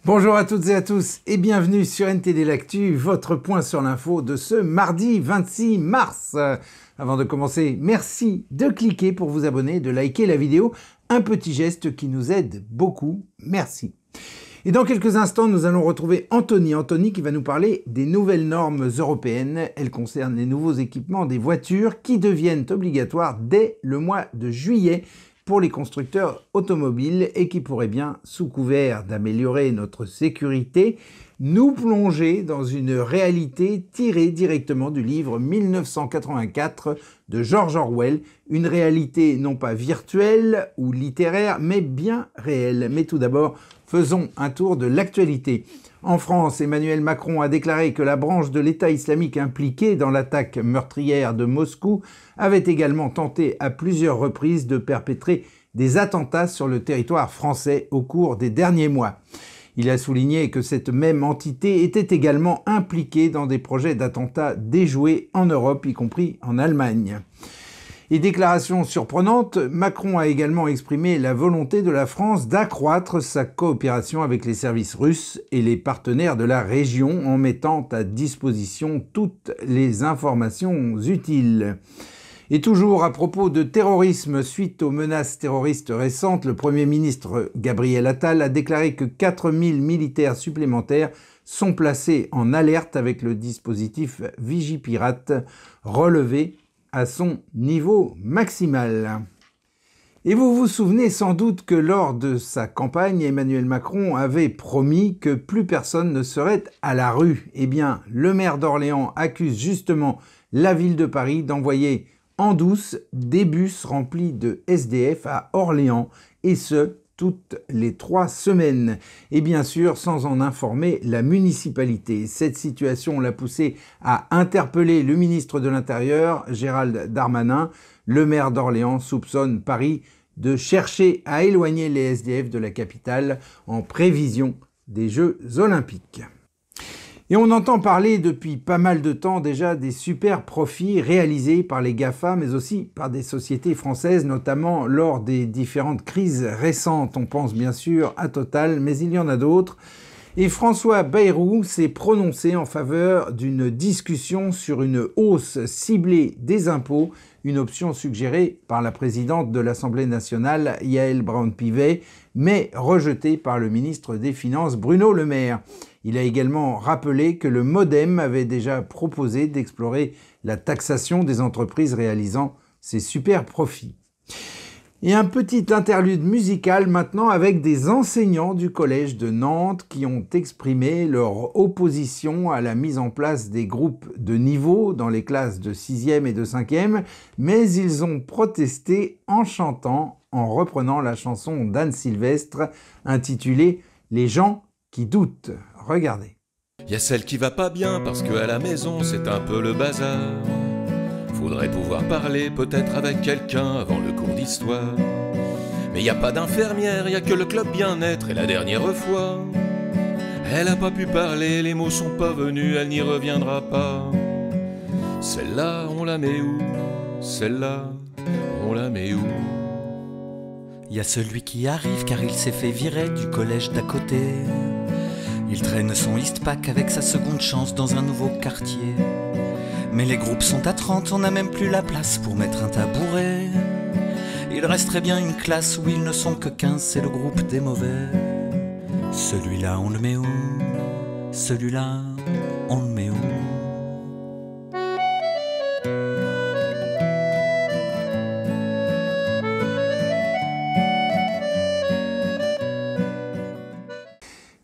Bonjour à toutes et à tous et bienvenue sur NTD L'Actu, votre point sur l'info de ce mardi 26 mars. Avant de commencer, merci de cliquer pour vous abonner, de liker la vidéo, un petit geste qui nous aide beaucoup, merci. Et dans quelques instants, nous allons retrouver Anthony qui va nous parler des nouvelles normes européennes. Elles concernent les nouveaux équipements des voitures qui deviennent obligatoires dès le mois de juillet pour les constructeurs automobiles et qui pourraient bien, sous couvert d'améliorer notre sécurité, nous plonger dans une réalité tirée directement du livre 1984 de George Orwell, une réalité non pas virtuelle ou littéraire, mais bien réelle. Mais tout d'abord, faisons un tour de l'actualité. En France, Emmanuel Macron a déclaré que la branche de l'État islamique impliquée dans l'attaque meurtrière de Moscou avait également tenté à plusieurs reprises de perpétrer des attentats sur le territoire français au cours des derniers mois. Il a souligné que cette même entité était également impliquée dans des projets d'attentats déjoués en Europe, y compris en Allemagne. Et déclaration surprenante, Macron a également exprimé la volonté de la France d'accroître sa coopération avec les services russes et les partenaires de la région en mettant à disposition toutes les informations utiles. Et toujours à propos de terrorisme, suite aux menaces terroristes récentes, le Premier ministre Gabriel Attal a déclaré que 4000 militaires supplémentaires sont placés en alerte avec le dispositif Vigipirate relevé à son niveau maximal. Et vous vous souvenez sans doute que lors de sa campagne, Emmanuel Macron avait promis que plus personne ne serait à la rue. Eh bien, le maire d'Orléans accuse justement la ville de Paris d'envoyer en douce des bus remplis de SDF à Orléans, et ce, toutes les 3 semaines. Et bien sûr, sans en informer la municipalité. Cette situation l'a poussé à interpeller le ministre de l'Intérieur, Gérald Darmanin. Le maire d'Orléans soupçonne Paris de chercher à éloigner les SDF de la capitale en prévision des Jeux Olympiques. Et on entend parler depuis pas mal de temps déjà des super profits réalisés par les GAFA, mais aussi par des sociétés françaises, notamment lors des différentes crises récentes. On pense bien sûr à Total, mais il y en a d'autres. Et François Bayrou s'est prononcé en faveur d'une discussion sur une hausse ciblée des impôts, une option suggérée par la présidente de l'Assemblée nationale, Yaël Braun-Pivet, mais rejetée par le ministre des Finances, Bruno Le Maire. Il a également rappelé que le MoDem avait déjà proposé d'explorer la taxation des entreprises réalisant ces super profits. Et un petit interlude musical maintenant avec des enseignants du collège de Nantes qui ont exprimé leur opposition à la mise en place des groupes de niveau dans les classes de 6e et de 5e, mais ils ont protesté en chantant, en reprenant la chanson d'Anne Sylvestre intitulée « Les gens qui doutent ». Regardez. Y a celle qui va pas bien parce qu'à la maison c'est un peu le bazar. Faudrait pouvoir parler peut-être avec quelqu'un avant le cours d'histoire. Mais y a pas d'infirmière, y a que le club bien-être et la dernière fois. Elle a pas pu parler, les mots sont pas venus, elle n'y reviendra pas. Celle-là, on la met où? Celle-là, on la met où? Y a celui qui arrive car il s'est fait virer du collège d'à côté. Il traîne son Eastpak avec sa seconde chance dans un nouveau quartier. Mais les groupes sont à 30, on n'a même plus la place pour mettre un tabouret. Il resterait bien une classe où ils ne sont que 15, c'est le groupe des mauvais. Celui-là on le met où? Celui-là on le met où?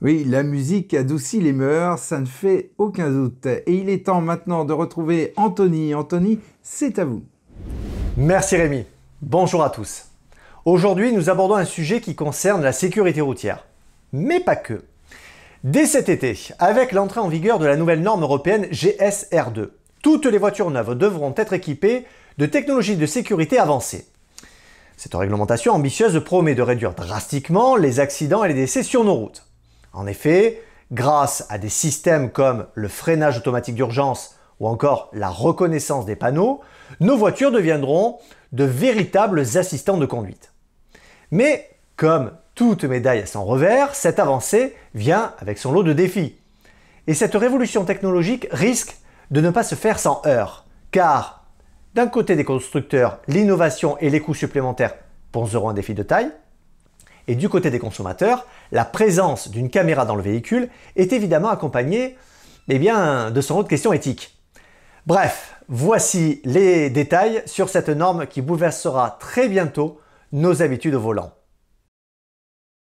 Oui, la musique adoucit les mœurs, ça ne fait aucun doute. Et il est temps maintenant de retrouver Anthony. Anthony, c'est à vous. Merci Rémi. Bonjour à tous. Aujourd'hui, nous abordons un sujet qui concerne la sécurité routière. Mais pas que. Dès cet été, avec l'entrée en vigueur de la nouvelle norme européenne GSR2, toutes les voitures neuves devront être équipées de technologies de sécurité avancées. Cette réglementation ambitieuse promet de réduire drastiquement les accidents et les décès sur nos routes. En effet, grâce à des systèmes comme le freinage automatique d'urgence ou encore la reconnaissance des panneaux, nos voitures deviendront de véritables assistants de conduite. Mais comme toute médaille a son revers, cette avancée vient avec son lot de défis. Et cette révolution technologique risque de ne pas se faire sans heurts, car d'un côté des constructeurs, l'innovation et les coûts supplémentaires poseront un défi de taille, et du côté des consommateurs, la présence d'une caméra dans le véhicule est évidemment accompagnée de son lot de questions éthiques. Bref, voici les détails sur cette norme qui bouleversera très bientôt nos habitudes au volant.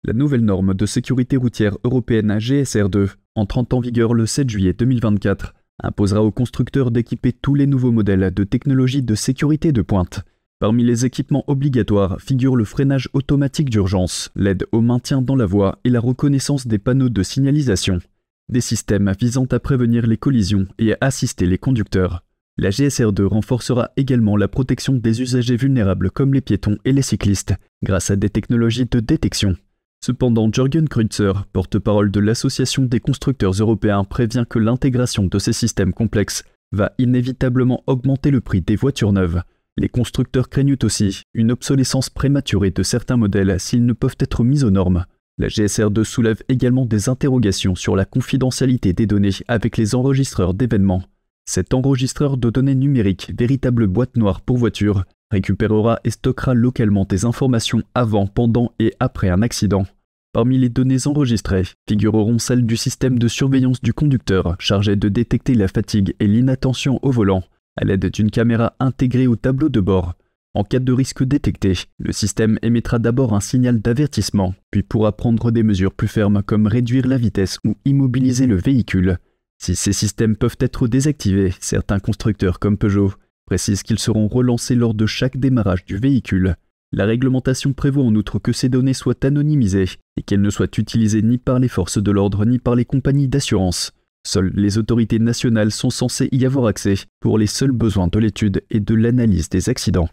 La nouvelle norme de sécurité routière européenne GSR2, entrant en vigueur le 7 juillet 2024, imposera aux constructeurs d'équiper tous les nouveaux modèles de technologie de sécurité de pointe. Parmi les équipements obligatoires figurent le freinage automatique d'urgence, l'aide au maintien dans la voie et la reconnaissance des panneaux de signalisation. Des systèmes visant à prévenir les collisions et à assister les conducteurs. La GSR2 renforcera également la protection des usagers vulnérables comme les piétons et les cyclistes, grâce à des technologies de détection. Cependant, Jürgen Kreutzer, porte-parole de l'Association des constructeurs européens, prévient que l'intégration de ces systèmes complexes va inévitablement augmenter le prix des voitures neuves. Les constructeurs craignent aussi une obsolescence prématurée de certains modèles s'ils ne peuvent être mis aux normes. La GSR2 soulève également des interrogations sur la confidentialité des données avec les enregistreurs d'événements. Cet enregistreur de données numériques, véritable boîte noire pour voitures, récupérera et stockera localement des informations avant, pendant et après un accident. Parmi les données enregistrées figureront celles du système de surveillance du conducteur chargé de détecter la fatigue et l'inattention au volant à l'aide d'une caméra intégrée au tableau de bord. En cas de risque détecté, le système émettra d'abord un signal d'avertissement, puis pourra prendre des mesures plus fermes comme réduire la vitesse ou immobiliser le véhicule. Si ces systèmes peuvent être désactivés, certains constructeurs comme Peugeot précisent qu'ils seront relancés lors de chaque démarrage du véhicule. La réglementation prévoit en outre que ces données soient anonymisées et qu'elles ne soient utilisées ni par les forces de l'ordre ni par les compagnies d'assurance. Seules les autorités nationales sont censées y avoir accès pour les seuls besoins de l'étude et de l'analyse des accidents.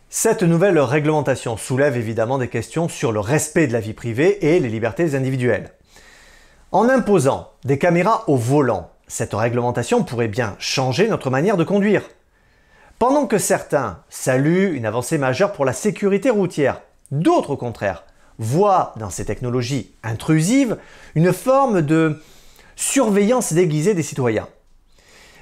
Cette nouvelle réglementation soulève évidemment des questions sur le respect de la vie privée et les libertés individuelles. En imposant des caméras au volant, cette réglementation pourrait bien changer notre manière de conduire. Pendant que certains saluent une avancée majeure pour la sécurité routière, d'autres au contraire voient dans ces technologies intrusives une forme de surveillance déguisée des citoyens.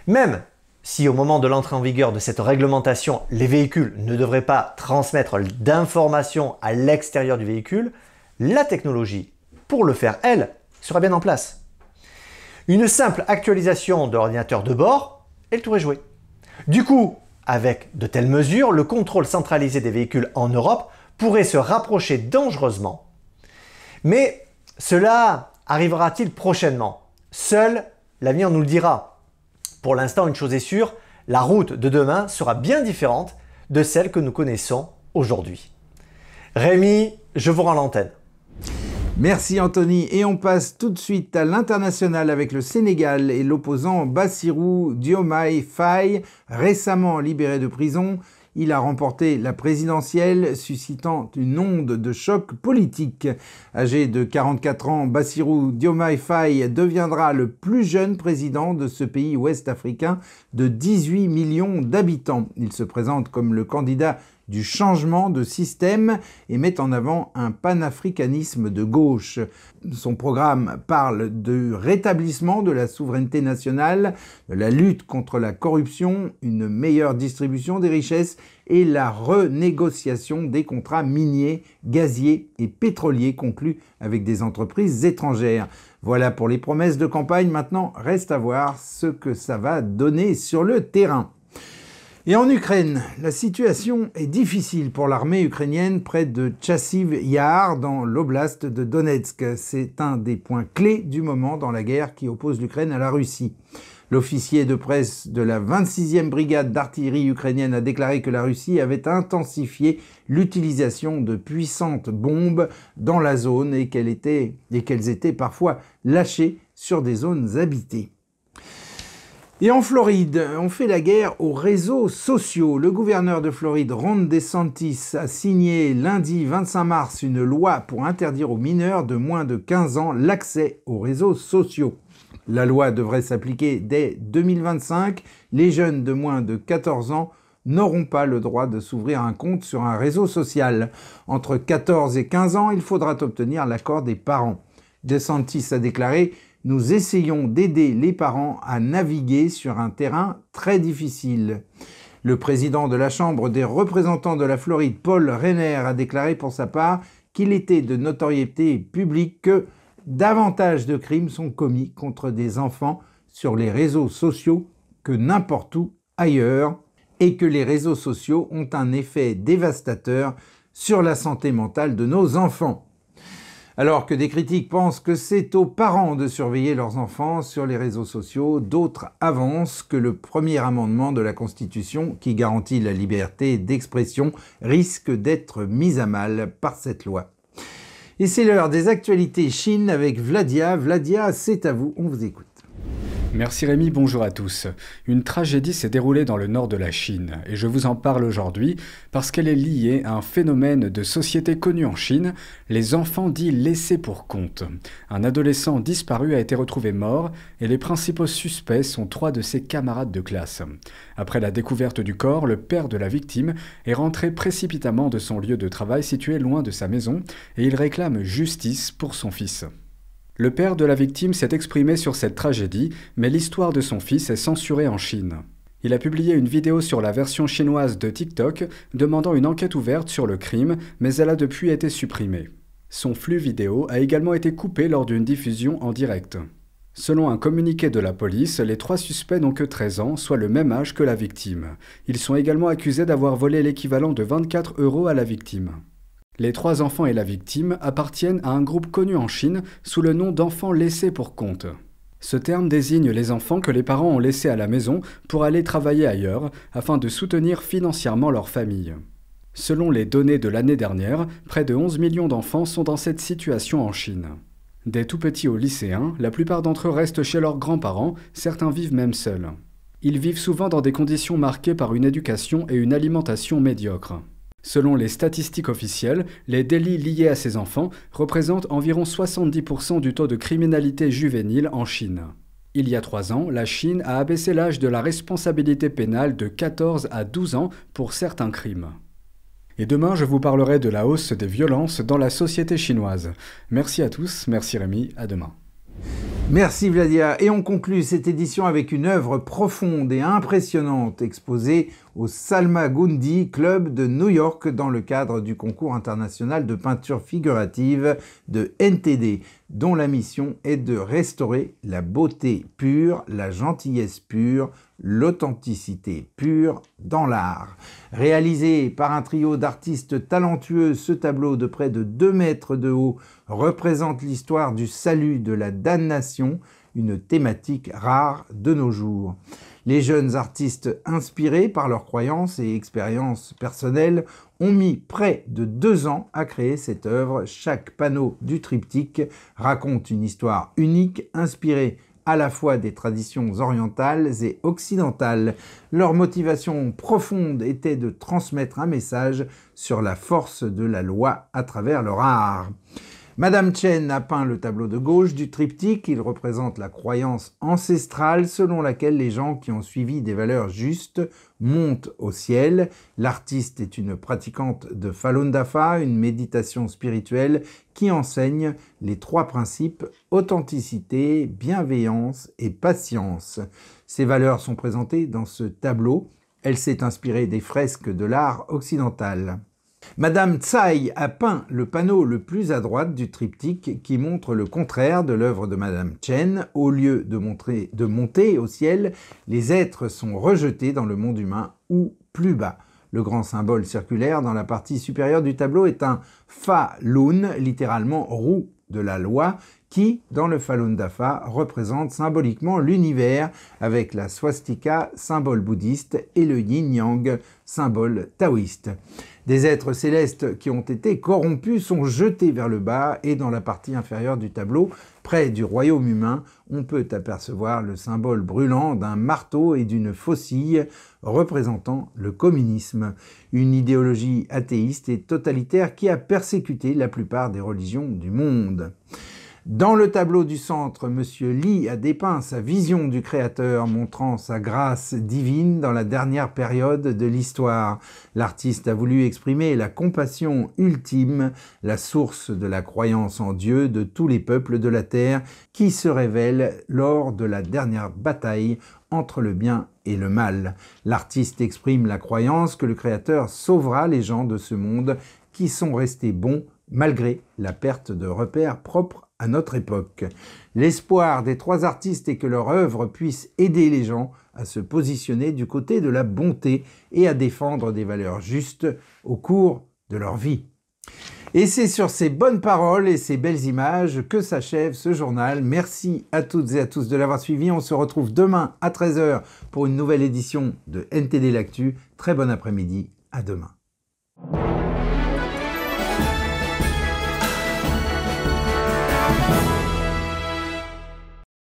Même si au moment de l'entrée en vigueur de cette réglementation, les véhicules ne devraient pas transmettre d'informations à l'extérieur du véhicule, la technologie, pour le faire, elle, sera bien en place. Une simple actualisation de l'ordinateur de bord, elle pourrait jouer. Du coup, avec de telles mesures, le contrôle centralisé des véhicules en Europe pourrait se rapprocher dangereusement. Mais cela arrivera-t-il prochainement? Seul l'avenir nous le dira. Pour l'instant, une chose est sûre, la route de demain sera bien différente de celle que nous connaissons aujourd'hui. Rémi, je vous rends l'antenne. Merci Anthony, et on passe tout de suite à l'international avec le Sénégal et l'opposant Bassirou Diomaye Faye, récemment libéré de prison. Il a remporté la présidentielle, suscitant une onde de choc politique. Âgé de 44 ans, Bassirou Diomaye Faye deviendra le plus jeune président de ce pays ouest-africain de 18 millions d'habitants. Il se présente comme le candidat du changement de système et met en avant un panafricanisme de gauche. Son programme parle du rétablissement de la souveraineté nationale, de la lutte contre la corruption, une meilleure distribution des richesses et la renégociation des contrats miniers, gaziers et pétroliers conclus avec des entreprises étrangères. Voilà pour les promesses de campagne. Maintenant, reste à voir ce que ça va donner sur le terrain. Et en Ukraine, la situation est difficile pour l'armée ukrainienne près de Chassiv Yar dans l'oblast de Donetsk. C'est un des points clés du moment dans la guerre qui oppose l'Ukraine à la Russie. L'officier de presse de la 26e brigade d'artillerie ukrainienne a déclaré que la Russie avait intensifié l'utilisation de puissantes bombes dans la zone et qu'elles étaient parfois lâchées sur des zones habitées. Et en Floride, on fait la guerre aux réseaux sociaux. Le gouverneur de Floride, Ron DeSantis, a signé lundi 25 mars une loi pour interdire aux mineurs de moins de 15 ans l'accès aux réseaux sociaux. La loi devrait s'appliquer dès 2025. Les jeunes de moins de 14 ans n'auront pas le droit de s'ouvrir un compte sur un réseau social. Entre 14 et 15 ans, il faudra obtenir l'accord des parents. DeSantis a déclaré « Nous essayons d'aider les parents à naviguer sur un terrain très difficile ». Le président de la Chambre des représentants de la Floride, Paul Rayner, a déclaré pour sa part qu'il était de notoriété publique que davantage de crimes sont commis contre des enfants sur les réseaux sociaux que n'importe où ailleurs et que les réseaux sociaux ont un effet dévastateur sur la santé mentale de nos enfants. Alors que des critiques pensent que c'est aux parents de surveiller leurs enfants sur les réseaux sociaux, d'autres avancent que le premier amendement de la Constitution, qui garantit la liberté d'expression, risque d'être mis à mal par cette loi. Et c'est l'heure des actualités Chine avec Vladia. Vladia, c'est à vous, on vous écoute. Merci Rémi, bonjour à tous. Une tragédie s'est déroulée dans le nord de la Chine et je vous en parle aujourd'hui parce qu'elle est liée à un phénomène de société connu en Chine, les enfants dits laissés pour compte. Un adolescent disparu a été retrouvé mort et les principaux suspects sont 3 de ses camarades de classe. Après la découverte du corps, le père de la victime est rentré précipitamment de son lieu de travail situé loin de sa maison et il réclame justice pour son fils. Le père de la victime s'est exprimé sur cette tragédie, mais l'histoire de son fils est censurée en Chine. Il a publié une vidéo sur la version chinoise de TikTok demandant une enquête ouverte sur le crime, mais elle a depuis été supprimée. Son flux vidéo a également été coupé lors d'une diffusion en direct. Selon un communiqué de la police, les 3 suspects n'ont que 13 ans, soit le même âge que la victime. Ils sont également accusés d'avoir volé l'équivalent de 24 € à la victime. Les 3 enfants et la victime appartiennent à un groupe connu en Chine sous le nom d'enfants laissés pour compte. Ce terme désigne les enfants que les parents ont laissés à la maison pour aller travailler ailleurs afin de soutenir financièrement leur famille. Selon les données de l'année dernière, près de 11 millions d'enfants sont dans cette situation en Chine. Des tout-petits aux lycéens, la plupart d'entre eux restent chez leurs grands-parents, certains vivent même seuls. Ils vivent souvent dans des conditions marquées par une éducation et une alimentation médiocres. Selon les statistiques officielles, les délits liés à ces enfants représentent environ 70% du taux de criminalité juvénile en Chine. Il y a 3 ans, la Chine a abaissé l'âge de la responsabilité pénale de 14 à 12 ans pour certains crimes. Et demain, je vous parlerai de la hausse des violences dans la société chinoise. Merci à tous, merci Rémi, à demain. Merci Vladia. Et on conclut cette édition avec une œuvre profonde et impressionnante exposée au Salmagundi Club de New York dans le cadre du concours international de peinture figurative de NTD, dont la mission est de restaurer la beauté pure, la gentillesse pure, l'authenticité pure dans l'art. Réalisé par un trio d'artistes talentueux, ce tableau de près de 2 mètres de haut représente l'histoire du salut de la damnation, une thématique rare de nos jours. Les jeunes artistes inspirés par leurs croyances et expériences personnelles ont mis près de 2 ans à créer cette œuvre. Chaque panneau du triptyque raconte une histoire unique, inspirée à la fois des traditions orientales et occidentales. Leur motivation profonde était de transmettre un message sur la force de la loi à travers leur art. Madame Chen a peint le tableau de gauche du triptyque. Il représente la croyance ancestrale selon laquelle les gens qui ont suivi des valeurs justes montent au ciel. L'artiste est une pratiquante de Falun Dafa, une méditation spirituelle qui enseigne les 3 principes: authenticité, bienveillance et patience. Ces valeurs sont présentées dans ce tableau. Elle s'est inspirée des fresques de l'art occidental. Madame Tsai a peint le panneau le plus à droite du triptyque qui montre le contraire de l'œuvre de Madame Chen. Au lieu de monter au ciel, les êtres sont rejetés dans le monde humain ou plus bas. Le grand symbole circulaire dans la partie supérieure du tableau est un Falun, littéralement roue de la loi, qui, dans le Falun Dafa, représente symboliquement l'univers avec la swastika, symbole bouddhiste, et le yin-yang, symbole taoïste. Des êtres célestes qui ont été corrompus sont jetés vers le bas et dans la partie inférieure du tableau, près du royaume humain, on peut apercevoir le symbole brûlant d'un marteau et d'une faucille représentant le communisme, une idéologie athéiste et totalitaire qui a persécuté la plupart des religions du monde. Dans le tableau du centre, M. Lee a dépeint sa vision du Créateur, montrant sa grâce divine dans la dernière période de l'histoire. L'artiste a voulu exprimer la compassion ultime, la source de la croyance en Dieu de tous les peuples de la terre, qui se révèle lors de la dernière bataille entre le bien et le mal. L'artiste exprime la croyance que le Créateur sauvera les gens de ce monde qui sont restés bons malgré la perte de repères propres à notre époque. L'espoir des trois artistes est que leur œuvre puisse aider les gens à se positionner du côté de la bonté et à défendre des valeurs justes au cours de leur vie. Et c'est sur ces bonnes paroles et ces belles images que s'achève ce journal. Merci à toutes et à tous de l'avoir suivi. On se retrouve demain à 13h pour une nouvelle édition de NTD L'Actu. Très bon après-midi, à demain.